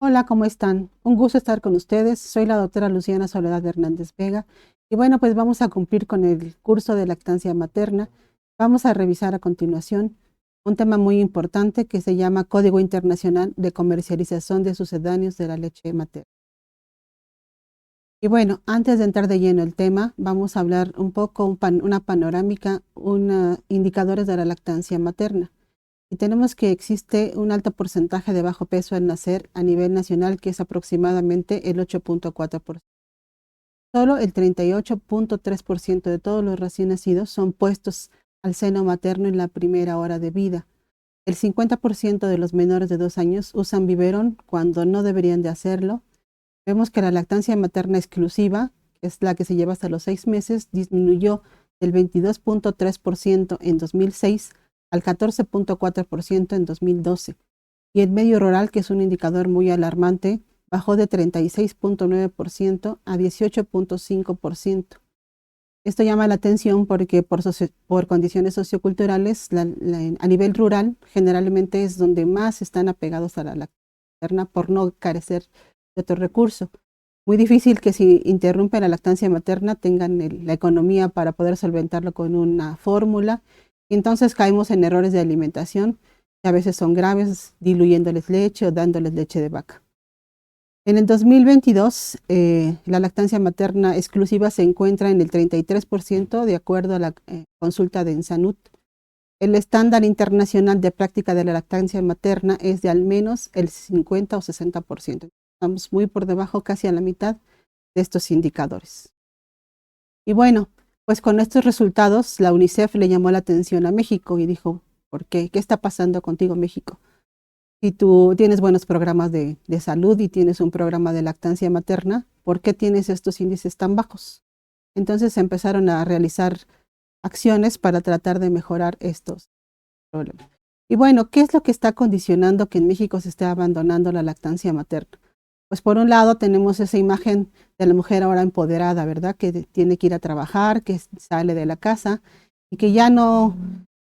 Hola, ¿cómo están? Un gusto estar con ustedes. Soy la doctora Luciana Soledad Hernández Vega y bueno, pues vamos a cumplir con el curso de lactancia materna. Vamos a revisar a continuación un tema muy importante que se llama Código Internacional de Comercialización de Sucedáneos de la Leche Materna. Y bueno, antes de entrar de lleno el tema, vamos a hablar un poco, una panorámica, indicadores de la lactancia materna. Y tenemos que existe un alto porcentaje de bajo peso al nacer a nivel nacional, que es aproximadamente el 8.4%. Solo el 38.3% de todos los recién nacidos son puestos al seno materno en la primera hora de vida. El 50% de los menores de 2 años usan biberón cuando no deberían de hacerlo. Vemos que la lactancia materna exclusiva, que es la que se lleva hasta los 6 meses, disminuyó del 22.3% en 2006 al 14.4% en 2012. Y el medio rural, que es un indicador muy alarmante, bajó de 36.9% a 18.5%. Esto llama la atención porque por condiciones socioculturales, a nivel rural, generalmente es donde más están apegados a la lactancia materna por no carecer de otro recurso. Muy difícil que si interrumpen la lactancia materna tengan la economía para poder solventarlo con una fórmula. Y entonces caemos en errores de alimentación que a veces son graves, diluyéndoles leche o dándoles leche de vaca. En el 2022, la lactancia materna exclusiva se encuentra en el 33% de acuerdo a la consulta de Ensanud. El estándar internacional de práctica de la lactancia materna es de al menos el 50 o 60%. Estamos muy por debajo, casi a la mitad de estos indicadores. Y bueno, pues con estos resultados, la UNICEF le llamó la atención a México y dijo, ¿por qué? ¿Qué está pasando contigo, México? Si tú tienes buenos programas de salud y tienes un programa de lactancia materna, ¿por qué tienes estos índices tan bajos? Entonces se empezaron a realizar acciones para tratar de mejorar estos problemas. Y bueno, ¿qué es lo que está condicionando que en México se esté abandonando la lactancia materna? Pues por un lado tenemos esa imagen de la mujer ahora empoderada, ¿verdad? Que tiene que ir a trabajar, que sale de la casa y que ya no,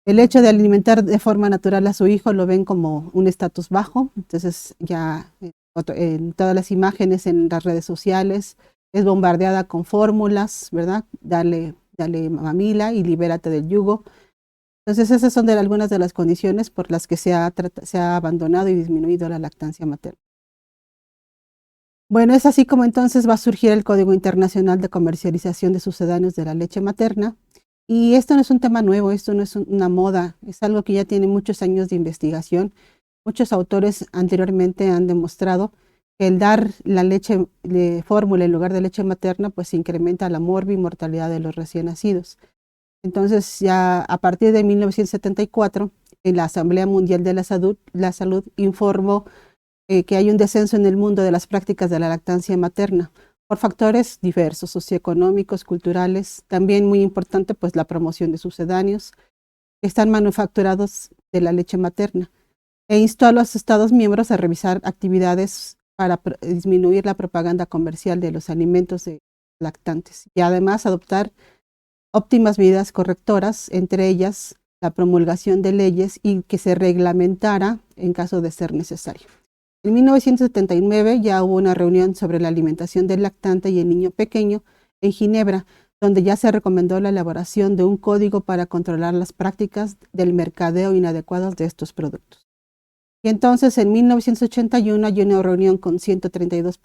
el hecho de alimentar de forma natural a su hijo lo ven como un estatus bajo. Entonces ya en todas las imágenes en las redes sociales es bombardeada con fórmulas, ¿verdad? Dale mamila y libérate del yugo. Entonces esas son algunas de las condiciones por las que se ha abandonado y disminuido la lactancia materna. Bueno, es así como entonces va a surgir el Código Internacional de Comercialización de Sucedáneos de la Leche Materna. Y esto no es un tema nuevo, esto no es una moda, es algo que ya tiene muchos años de investigación. Muchos autores anteriormente han demostrado que el dar la leche de fórmula en lugar de leche materna, pues incrementa la mortalidad de los recién nacidos. Entonces, ya a partir de 1974, en la Asamblea Mundial de la Salud informó que hay un descenso en el mundo de las prácticas de la lactancia materna por factores diversos, socioeconómicos, culturales, también muy importante pues la promoción de sucedáneos que están manufacturados de la leche materna, e instó a los Estados miembros a revisar actividades para disminuir la propaganda comercial de los alimentos de lactantes y además adoptar óptimas medidas correctoras, entre ellas la promulgación de leyes y que se reglamentara en caso de ser necesario. En 1979 ya hubo una reunión sobre la alimentación del lactante y el niño pequeño en Ginebra, donde ya se recomendó la elaboración de un código para controlar las prácticas del mercadeo inadecuadas de estos productos. Y entonces en 1981 hay una reunión con 132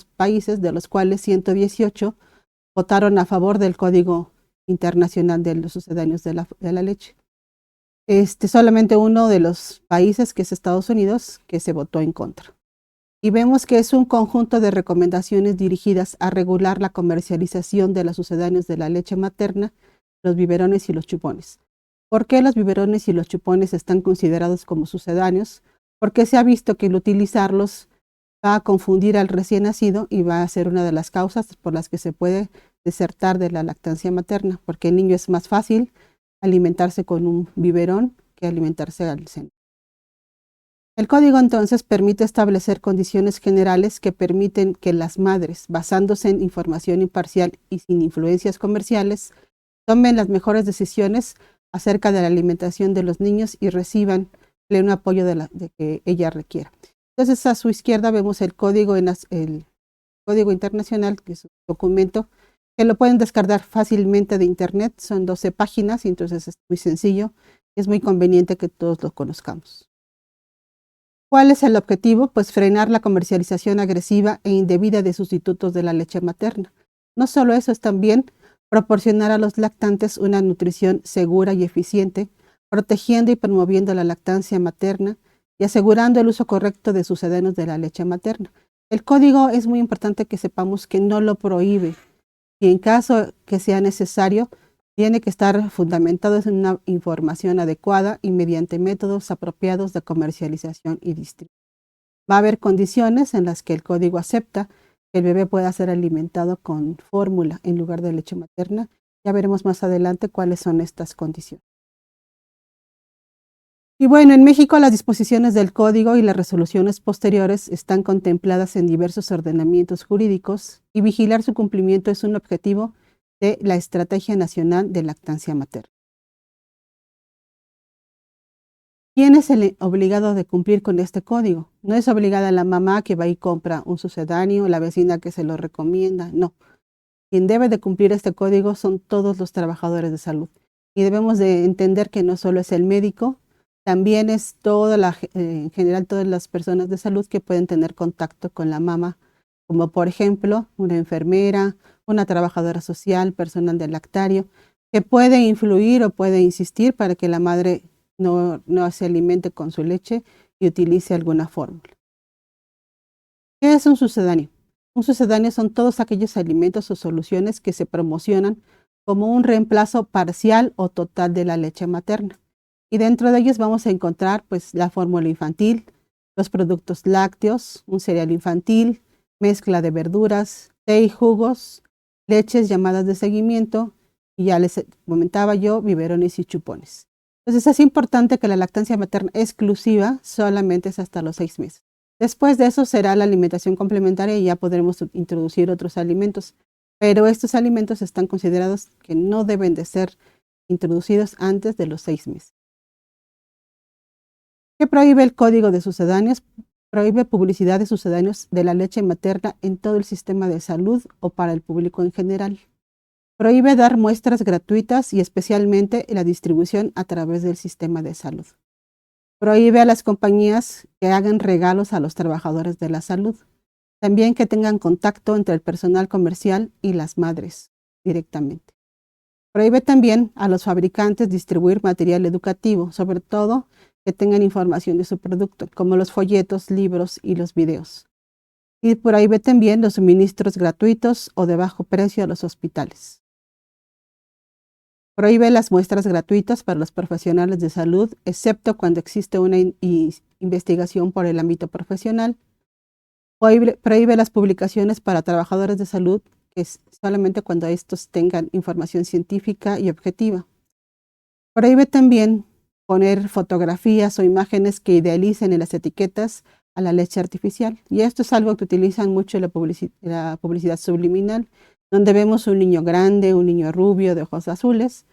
países, de los cuales 118 votaron a favor del Código Internacional de los Sucedáneos de la Leche. Solamente uno de los países, que es Estados Unidos, que se votó en contra. Y vemos que es un conjunto de recomendaciones dirigidas a regular la comercialización de los sucedáneos de la leche materna, los biberones y los chupones. ¿Por qué los biberones y los chupones están considerados como sucedáneos? Porque se ha visto que el utilizarlos va a confundir al recién nacido y va a ser una de las causas por las que se puede desertar de la lactancia materna, porque el niño es más fácil alimentarse con un biberón que alimentarse al seno. El código entonces permite establecer condiciones generales que permiten que las madres, basándose en información imparcial y sin influencias comerciales, tomen las mejores decisiones acerca de la alimentación de los niños y reciban pleno apoyo de que ella requiera. Entonces a su izquierda vemos el código, el código internacional, que es un documento que lo pueden descargar fácilmente de internet. Son 12 páginas y entonces es muy sencillo. Es muy conveniente que todos lo conozcamos. ¿Cuál es el objetivo? Pues frenar la comercialización agresiva e indebida de sustitutos de la leche materna. No solo eso, es también proporcionar a los lactantes una nutrición segura y eficiente, protegiendo y promoviendo la lactancia materna y asegurando el uso correcto de sucedáneos de la leche materna. El código es muy importante que sepamos que no lo prohíbe y en caso que sea necesario, tiene que estar fundamentado en una información adecuada y mediante métodos apropiados de comercialización y distribución. Va a haber condiciones en las que el código acepta que el bebé pueda ser alimentado con fórmula en lugar de leche materna. Ya veremos más adelante cuáles son estas condiciones. Y bueno, en México las disposiciones del código y las resoluciones posteriores están contempladas en diversos ordenamientos jurídicos y vigilar su cumplimiento es un objetivo de la Estrategia Nacional de Lactancia Materna. ¿Quién es el obligado de cumplir con este código? No es obligada la mamá que va y compra un sucedáneo, la vecina que se lo recomienda, no. Quien debe de cumplir este código son todos los trabajadores de salud. Y debemos de entender que no solo es el médico, también es en general todas las personas de salud que pueden tener contacto con la mamá, como por ejemplo una enfermera, una trabajadora social, personal del lactario, que puede influir o puede insistir para que la madre no se alimente con su leche y utilice alguna fórmula. ¿Qué es un sucedáneo? Un sucedáneo son todos aquellos alimentos o soluciones que se promocionan como un reemplazo parcial o total de la leche materna. Y dentro de ellos vamos a encontrar pues la fórmula infantil, los productos lácteos, un cereal infantil, mezcla de verduras, té y jugos, leches llamadas de seguimiento, y ya les comentaba yo, biberones y chupones. Entonces es importante que la lactancia materna exclusiva solamente es hasta los 6 meses. Después de eso será la alimentación complementaria y ya podremos introducir otros alimentos, pero estos alimentos están considerados que no deben de ser introducidos antes de los 6 meses. ¿Qué prohíbe el Código de Sucedáneos? Prohíbe publicidad de sucedáneos de la leche materna en todo el sistema de salud o para el público en general. Prohíbe dar muestras gratuitas y especialmente la distribución a través del sistema de salud. Prohíbe a las compañías que hagan regalos a los trabajadores de la salud. También que tengan contacto entre el personal comercial y las madres directamente. Prohíbe también a los fabricantes distribuir material educativo, sobre todo que tengan información de su producto, como los folletos, libros y los videos. Y prohíbe también los suministros gratuitos o de bajo precio a los hospitales. Prohíbe las muestras gratuitas para los profesionales de salud, excepto cuando existe una investigación por el ámbito profesional. Prohíbe las publicaciones para trabajadores de salud, que es solamente cuando estos tengan información científica y objetiva. Prohíbe también poner fotografías o imágenes que idealicen en las etiquetas a la leche artificial. Y esto es algo que utilizan mucho en la publicidad subliminal, donde vemos un niño grande, un niño rubio de ojos azules,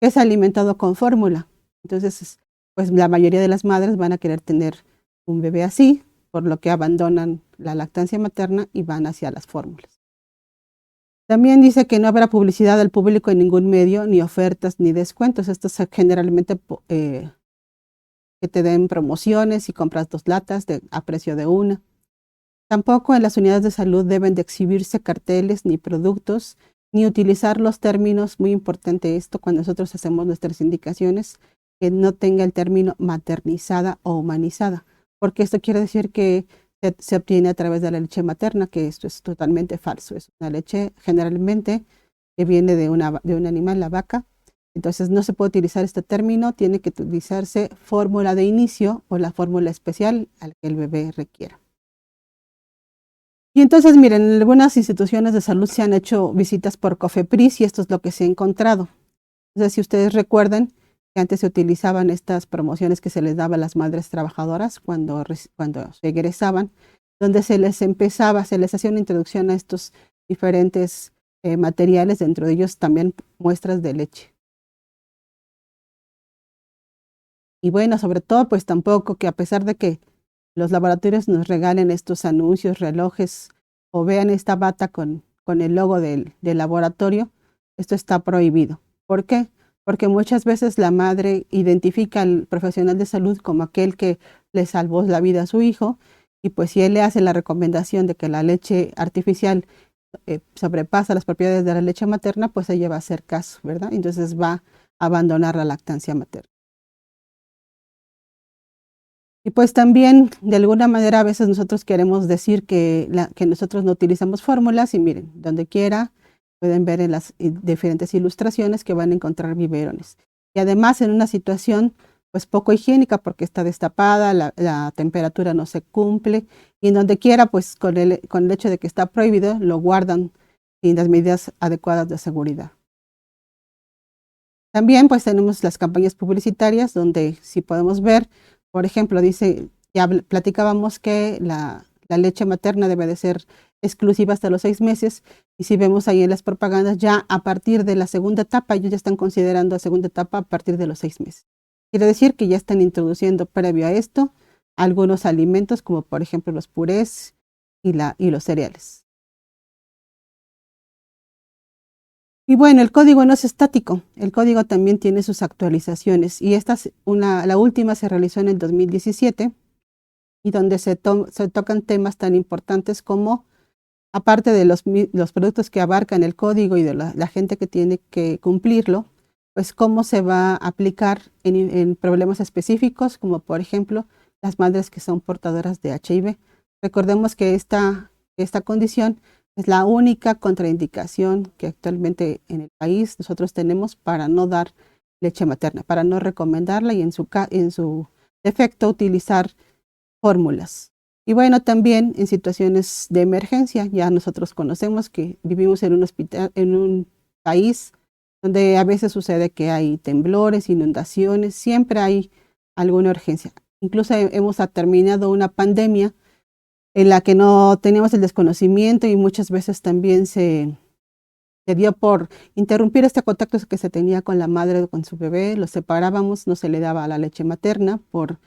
que es alimentado con fórmula. Entonces, pues la mayoría de las madres van a querer tener un bebé así, por lo que abandonan la lactancia materna y van hacia las fórmulas. También dice que no habrá publicidad al público en ningún medio, ni ofertas, ni descuentos. Esto es generalmente que te den promociones y compras 2 latas a precio de una. Tampoco en las unidades de salud deben de exhibirse carteles ni productos, ni utilizar los términos, muy importante esto, cuando nosotros hacemos nuestras indicaciones, que no tenga el término maternizada o humanizada, porque esto quiere decir que se obtiene a través de la leche materna, que esto es totalmente falso. Es una leche generalmente que viene de un animal, la vaca. Entonces no se puede utilizar este término, tiene que utilizarse fórmula de inicio o la fórmula especial a la que el bebé requiera. Y entonces, miren, en algunas instituciones de salud se han hecho visitas por COFEPRIS y esto es lo que se ha encontrado. Entonces, si ustedes recuerdan que antes se utilizaban estas promociones que se les daba a las madres trabajadoras cuando egresaban, donde se les hacía una introducción a estos diferentes materiales, dentro de ellos también muestras de leche. Y bueno, sobre todo, pues tampoco que a pesar de que los laboratorios nos regalen estos anuncios, relojes o vean esta bata con el logo del laboratorio, esto está prohibido. ¿Por qué? Porque muchas veces la madre identifica al profesional de salud como aquel que le salvó la vida a su hijo y pues si él le hace la recomendación de que la leche artificial sobrepasa las propiedades de la leche materna, pues ella va a hacer caso, ¿verdad? Entonces va a abandonar la lactancia materna. Y pues también, de alguna manera, a veces nosotros queremos decir que nosotros no utilizamos fórmulas y miren, donde quiera pueden ver en las diferentes ilustraciones que van a encontrar biberones. Y además en una situación pues poco higiénica porque está destapada, la temperatura no se cumple y en donde quiera pues con el hecho de que está prohibido lo guardan sin las medidas adecuadas de seguridad. También pues tenemos las campañas publicitarias donde si podemos ver, por ejemplo, dice, ya platicábamos que la leche materna debe de ser exclusiva hasta los 6 meses y si vemos ahí en las propagandas ya a partir de la segunda etapa, ellos ya están considerando la segunda etapa a partir de los 6 meses. Quiere decir que ya están introduciendo previo a esto algunos alimentos como por ejemplo los purés y los cereales. Y bueno, el código no es estático, el código también tiene sus actualizaciones y la última se realizó en el 2017 y donde se tocan temas tan importantes como, aparte de los productos que abarcan el código y de la gente que tiene que cumplirlo, pues cómo se va a aplicar en problemas específicos, como por ejemplo las madres que son portadoras de HIV. Recordemos que esta condición es la única contraindicación que actualmente en el país nosotros tenemos para no dar leche materna, para no recomendarla y en su defecto utilizar fórmulas. Y bueno, también en situaciones de emergencia, ya nosotros conocemos que vivimos en un hospital, en un país donde a veces sucede que hay temblores, inundaciones, siempre hay alguna urgencia. Incluso hemos terminado una pandemia en la que no teníamos el desconocimiento y muchas veces también se dio por interrumpir este contacto que se tenía con la madre o con su bebé, los separábamos, no se le daba la leche materna por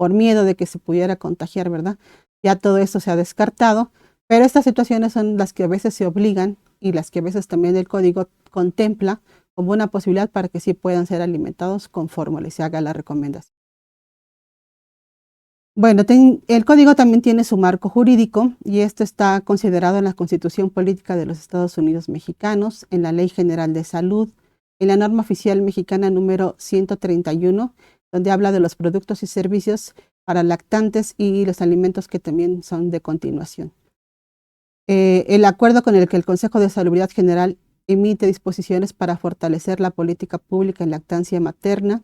miedo de que se pudiera contagiar, ¿verdad? Ya todo eso se ha descartado, pero estas situaciones son las que a veces se obligan y las que a veces también el código contempla como una posibilidad para que sí puedan ser alimentados con fórmula y se haga la recomendación. Bueno, el código también tiene su marco jurídico y esto está considerado en la Constitución Política de los Estados Unidos Mexicanos, en la Ley General de Salud, en la norma oficial mexicana número 131, donde habla de los productos y servicios para lactantes y los alimentos que también son de continuación. El acuerdo con el que el Consejo de Salubridad General emite disposiciones para fortalecer la política pública en lactancia materna,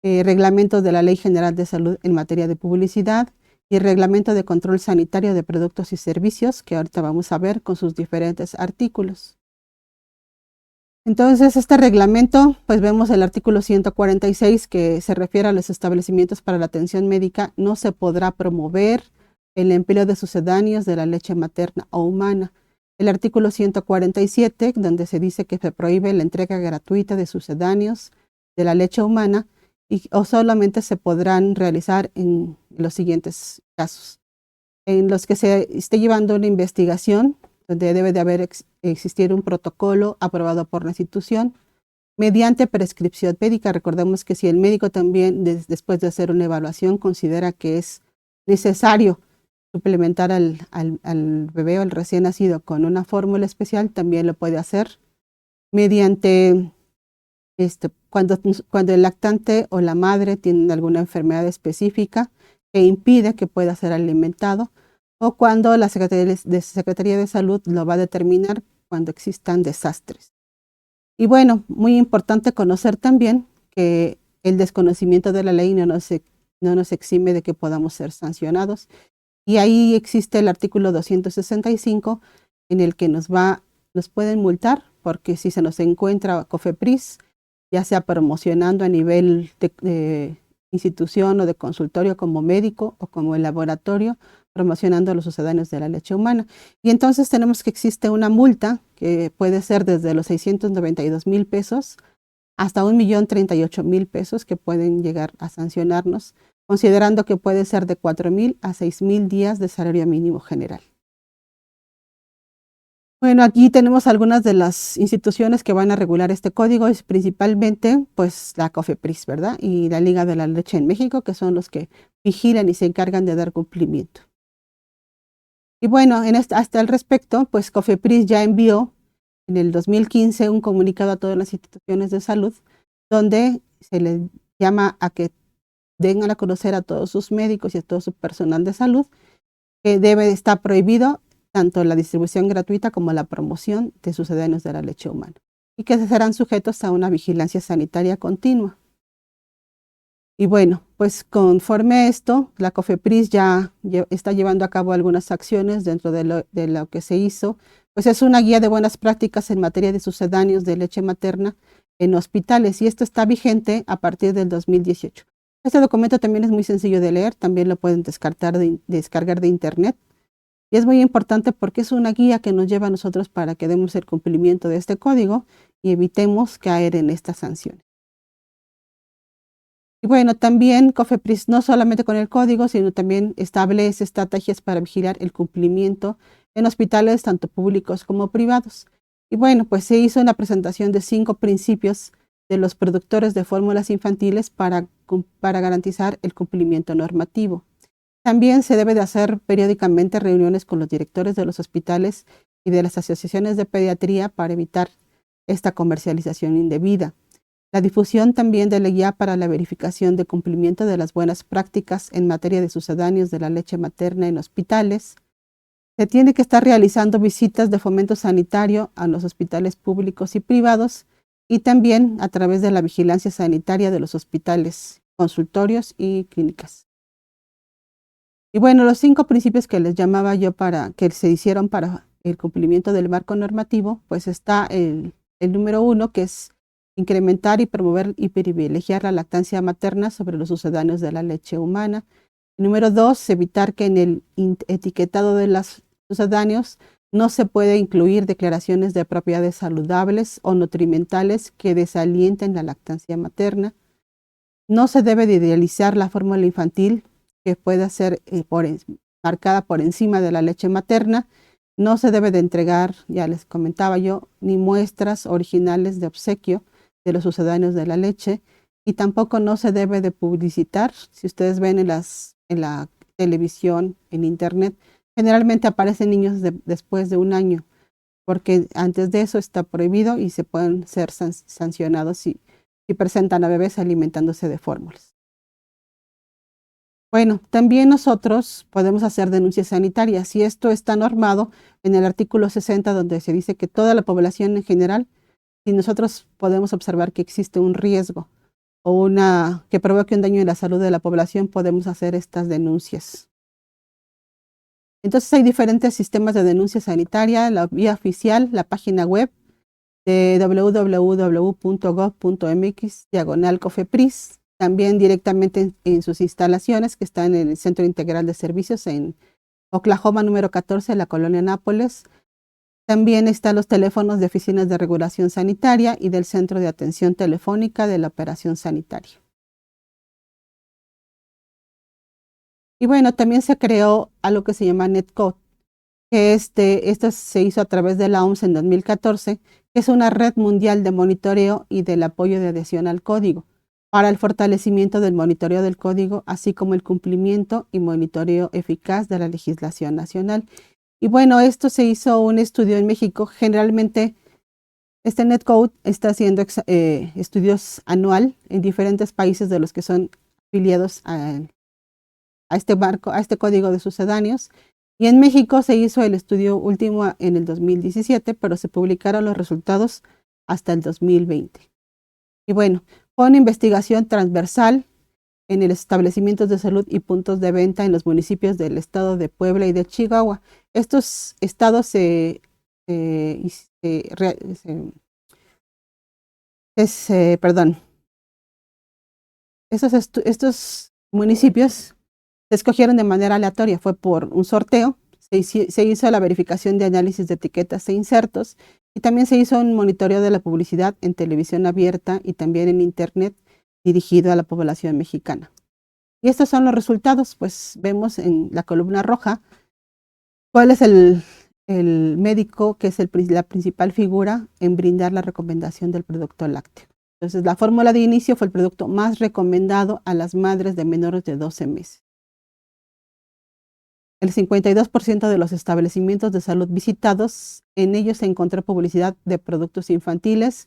reglamentos de la Ley General de Salud en materia de publicidad y reglamento de control sanitario de productos y servicios, que ahorita vamos a ver con sus diferentes artículos. Entonces, este reglamento, pues vemos el artículo 146 que se refiere a los establecimientos para la atención médica, no se podrá promover el empleo de sucedáneos de la leche materna o humana. El artículo 147, donde se dice que se prohíbe la entrega gratuita de sucedáneos de la leche humana, o solamente se podrán realizar en los siguientes casos. En los que se esté llevando una investigación, donde debe de existir un protocolo aprobado por la institución, mediante prescripción médica. Recordemos que si el médico también, después de hacer una evaluación, considera que es necesario suplementar al bebé o al recién nacido con una fórmula especial, también lo puede hacer mediante cuando el lactante o la madre tienen alguna enfermedad específica que impide que pueda ser alimentado, o cuando la Secretaría de Salud lo va a determinar cuando existan desastres. Y bueno, muy importante conocer también que el desconocimiento de la ley no nos exime de que podamos ser sancionados. Y ahí existe el artículo 265 en el que nos pueden multar porque si se nos encuentra COFEPRIS, ya sea promocionando a nivel de institución o de consultorio como médico o como el laboratorio, promocionando a los sucedáneos de la leche humana. Y entonces tenemos que existe una multa que puede ser desde los 692,000 pesos hasta 1,038,000 pesos que pueden llegar a sancionarnos considerando que puede ser de 4,000 a 6,000 días de salario mínimo general. Bueno, aquí tenemos algunas de las instituciones que van a regular este código, es principalmente pues la COFEPRIS, ¿verdad? Y la Liga de la Leche en México, que son los que vigilan y se encargan de dar cumplimiento. Y bueno, hasta el respecto, pues COFEPRIS ya envió en el 2015 un comunicado a todas las instituciones de salud donde se les llama a que den a conocer a todos sus médicos y a todo su personal de salud que estar prohibido tanto la distribución gratuita como la promoción de sucedáneos de la leche humana y que serán sujetos a una vigilancia sanitaria continua. Y bueno, pues conforme a esto, la COFEPRIS ya está llevando a cabo algunas acciones dentro de lo que se hizo. Pues es una guía de buenas prácticas en materia de sucedáneos de leche materna en hospitales y esto está vigente a partir del 2018. Este documento también es muy sencillo de leer, también lo pueden descargar de internet. Y es muy importante porque es una guía que nos lleva a nosotros para que demos el cumplimiento de este código y evitemos caer en estas sanciones. Y bueno, también COFEPRIS no solamente con el código, sino también establece estrategias para vigilar el cumplimiento en hospitales tanto públicos como privados. Y bueno, pues se hizo una presentación de 5 principios de los productores de fórmulas infantiles para garantizar el cumplimiento normativo. También se debe de hacer periódicamente reuniones con los directores de los hospitales y de las asociaciones de pediatría para evitar esta comercialización indebida. La difusión también de la guía para la verificación de cumplimiento de las buenas prácticas en materia de sucedáneos de la leche materna en hospitales. Se tiene que estar realizando visitas de fomento sanitario a los hospitales públicos y privados y también a través de la vigilancia sanitaria de los hospitales, consultorios y clínicas. Y bueno, los 5 principios que les llamaba yo que se hicieron para el cumplimiento del marco normativo, pues está el número 1, que es incrementar y promover y privilegiar la lactancia materna sobre los sucedáneos de la leche humana. Número 2, evitar que en el etiquetado de los sucedáneos no se puede incluir declaraciones de propiedades saludables o nutrimentales que desalienten la lactancia materna. No se debe de idealizar la fórmula infantil que pueda ser marcada por encima de la leche materna. No se debe de entregar, ya les comentaba yo, ni muestras originales de obsequio de los sucedáneos de la leche y tampoco no se debe de publicitar. Si ustedes ven en la televisión, en internet, generalmente aparecen niños después de 1 año, porque antes de eso está prohibido y se pueden ser sancionados si presentan a bebés alimentándose de fórmulas. Bueno, también nosotros podemos hacer denuncias sanitarias y esto está normado en el artículo 60, donde se dice que toda la población en general, si nosotros podemos observar que existe un riesgo o que provoque un daño en la salud de la población, podemos hacer estas denuncias. Entonces hay diferentes sistemas de denuncia sanitaria, la vía oficial, la página web de www.gov.mx/COFEPRIS, también directamente en sus instalaciones que están en el Centro Integral de Servicios en Oklahoma número 14, la colonia Nápoles. También están los teléfonos de oficinas de regulación sanitaria y del Centro de Atención Telefónica de la Operación Sanitaria. Y bueno, también se creó algo que se llama NetCode, que esto se hizo a través de la OMS en 2014, que es una red mundial de monitoreo y del apoyo de adhesión al código, para el fortalecimiento del monitoreo del código, así como el cumplimiento y monitoreo eficaz de la legislación nacional. Y bueno, esto se hizo un estudio en México. Generalmente este NetCode está haciendo estudios anual en diferentes países de los que son afiliados a este código de sucedáneos. Y en México se hizo el estudio último en el 2017, pero se publicaron los resultados hasta el 2020. Y bueno, fue una investigación transversal en los establecimientos de salud y puntos de venta en los municipios del estado de Puebla y de Chihuahua. Estos estados estos municipios se escogieron de manera aleatoria, fue por un sorteo, se hizo la verificación de análisis de etiquetas e insertos y también se hizo un monitoreo de la publicidad en televisión abierta y también en internet dirigido a la población mexicana. Y estos son los resultados, pues vemos en la columna roja cuál es el médico que es la principal figura en brindar la recomendación del producto lácteo. Entonces, la fórmula de inicio fue el producto más recomendado a las madres de menores de 12 meses. El 52% de los establecimientos de salud visitados, en ellos se encontró publicidad de productos infantiles,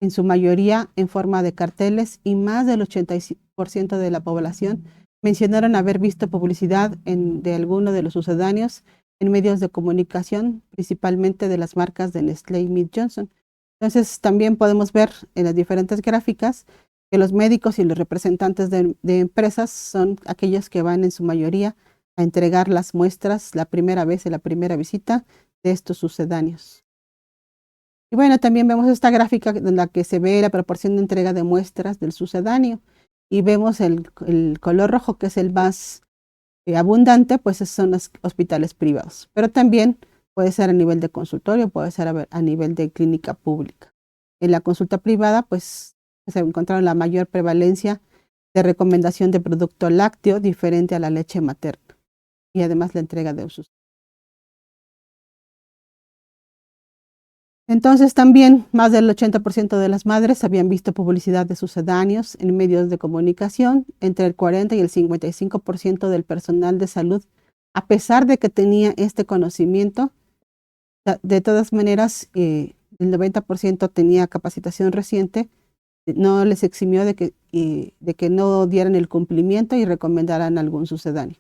en su mayoría en forma de carteles, y más del 80% de la población mencionaron haber visto publicidad de alguno de los sucedáneos en medios de comunicación, principalmente de las marcas de Nestlé y Mead Johnson. Entonces, también podemos ver en las diferentes gráficas que los médicos y los representantes de empresas son aquellos que van en su mayoría a entregar las muestras la primera vez, en la primera visita de estos sucedáneos. Y bueno, también vemos esta gráfica en la que se ve la proporción de entrega de muestras del sucedáneo y vemos el color rojo, que es el más abundante, pues son los hospitales privados, pero también puede ser a nivel de consultorio, puede ser a nivel de clínica pública. En la consulta privada, pues se encontraron la mayor prevalencia de recomendación de producto lácteo diferente a la leche materna y además la entrega de usos. Entonces también más del 80% de las madres habían visto publicidad de sucedáneos en medios de comunicación, entre el 40 y el 55% del personal de salud, a pesar de que tenía este conocimiento. De todas maneras, el 90% tenía capacitación reciente, no les eximió de que no dieran el cumplimiento y recomendaran algún sucedáneo.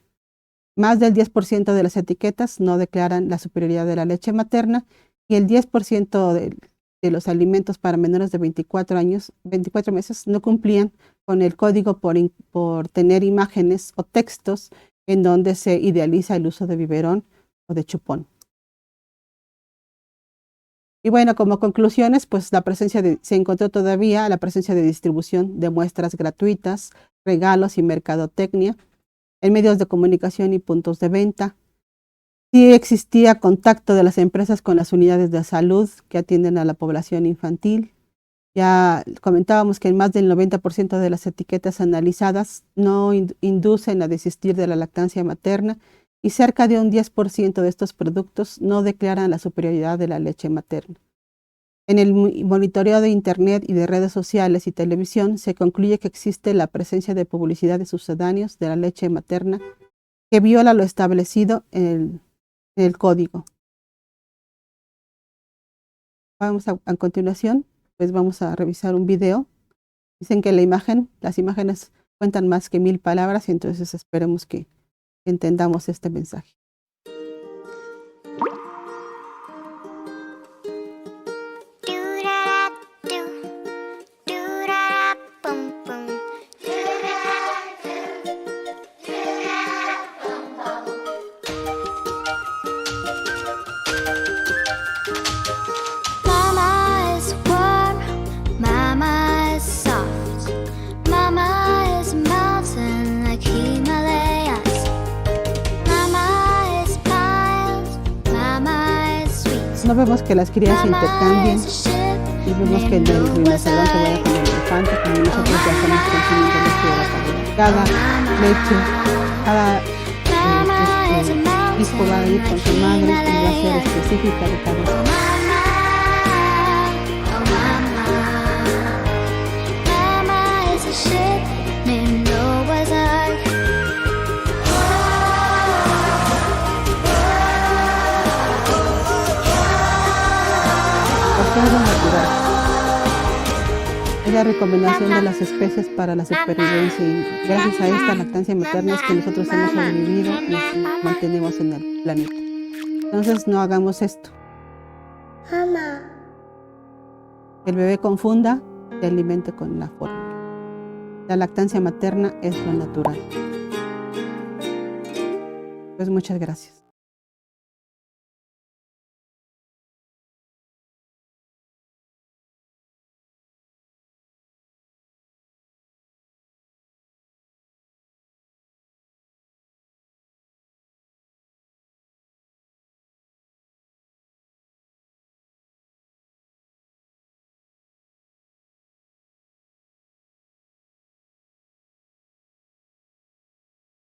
Más del 10% de las etiquetas no declaran la superioridad de la leche materna y el 10% de los alimentos para menores de 24 meses no cumplían con el código por tener imágenes o textos en donde se idealiza el uso de biberón o de chupón. Y bueno, como conclusiones, pues se encontró todavía la presencia de distribución de muestras gratuitas, regalos y mercadotecnia en medios de comunicación y puntos de venta. Sí existía contacto de las empresas con las unidades de salud que atienden a la población infantil. Ya comentábamos que más del 90% de las etiquetas analizadas no inducen a desistir de la lactancia materna y cerca de un 10% de estos productos no declaran la superioridad de la leche materna. En el monitoreo de Internet y de redes sociales y televisión se concluye que existe la presencia de publicidad de sucedáneos de la leche materna que viola lo establecido en el código. A continuación, pues vamos a revisar un video. Dicen que las imágenes cuentan más que 1000 palabras y entonces esperemos que entendamos este mensaje. No vemos que las crías se intercambien y vemos que el rinoceronte vaya con el elefante, como nosotros ya estamos consumiendo leche de vaca. Cada leche, cada hijo va a ir con su madre y va a ser específica de cada uno. Natural. Es la recomendación de las especies para la supervivencia y gracias a esta lactancia materna es que nosotros hemos sobrevivido y nos mantenemos en el planeta. Entonces no hagamos esto. El bebé confunda, se alimente con la fórmula. La lactancia materna es lo natural. Pues muchas gracias.